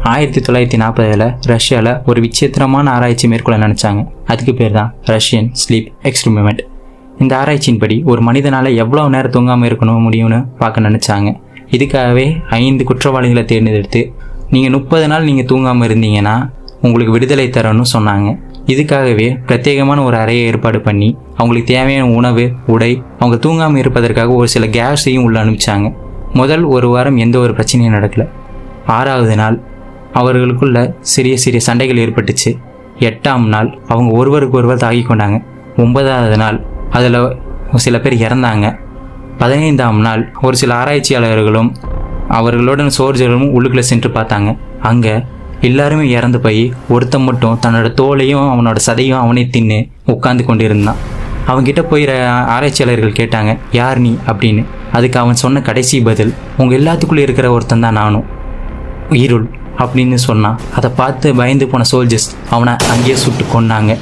1940 ரஷ்யாவில் ஒரு விசித்திரமான ஆராய்ச்சி மேற்கொள்ள நினச்சாங்க. அதுக்கு பேர் தான் ரஷ்யன் ஸ்லீப் எக்ஸ்பெரிமெண்ட். இந்த ஆராய்ச்சியின்படி ஒரு மனிதனால் எவ்வளோ நேரம் தூங்காமல் இருக்கணும் முடியும்னு பார்க்க நினச்சாங்க. இதுக்காகவே 5 குற்றவாளிகளை தேர்ந்தெடுத்து நீங்கள் 30 நாள் நீங்கள் தூங்காமல் இருந்தீங்கன்னா உங்களுக்கு விடுதலை தரணும்னு சொன்னாங்க. இதுக்காகவே பிரத்யேகமான ஒரு அறையை ஏற்பாடு பண்ணி அவங்களுக்கு தேவையான உணவு, உடை, அவங்க தூங்காமல் இருப்பதற்காக ஒரு சில கேஸையும் உள்ள அனுப்பிச்சாங்க. முதல் ஒரு வாரம் எந்த ஒரு பிரச்சனையும் நடக்கலை. 6வது நாள் அவர்களுக்குள்ள சிறிய சண்டைகள் ஏற்பட்டுச்சு. 8ஆம் நாள் அவங்க ஒருவருக்கு ஒருவர் தாக்கி கொண்டாங்க. 9வது நாள் அதில் சில பேர் இறந்தாங்க. 15ஆம் நாள் ஒரு சில ஆராய்ச்சியாளர்களும் அவர்களுடன் சோல்ஜர்களும் உள்ளுக்குள்ளே சென்று பார்த்தாங்க. அங்கே எல்லாருமே இறந்து போய் ஒருத்தன் மட்டும் தன்னோட தோலையும் அவனோட சதையும் அவனே தின்னு உட்காந்து கொண்டு இருந்தான். அவங்ககிட்ட போய் ஆராய்ச்சியாளர்கள் கேட்டாங்க, யார் நீ அப்படின்னு. அதுக்கு அவன் சொன்ன கடைசி பதில், உங்கள் எல்லாத்துக்குள்ளே இருக்கிற ஒருத்தன் தான் நானும், இருள் அப்படின்னு சொன்னான். அதை பார்த்து பயந்து போன சோல்ஜர்ஸ் அவனை அங்கேயே சுட்டு கொன்னாங்க.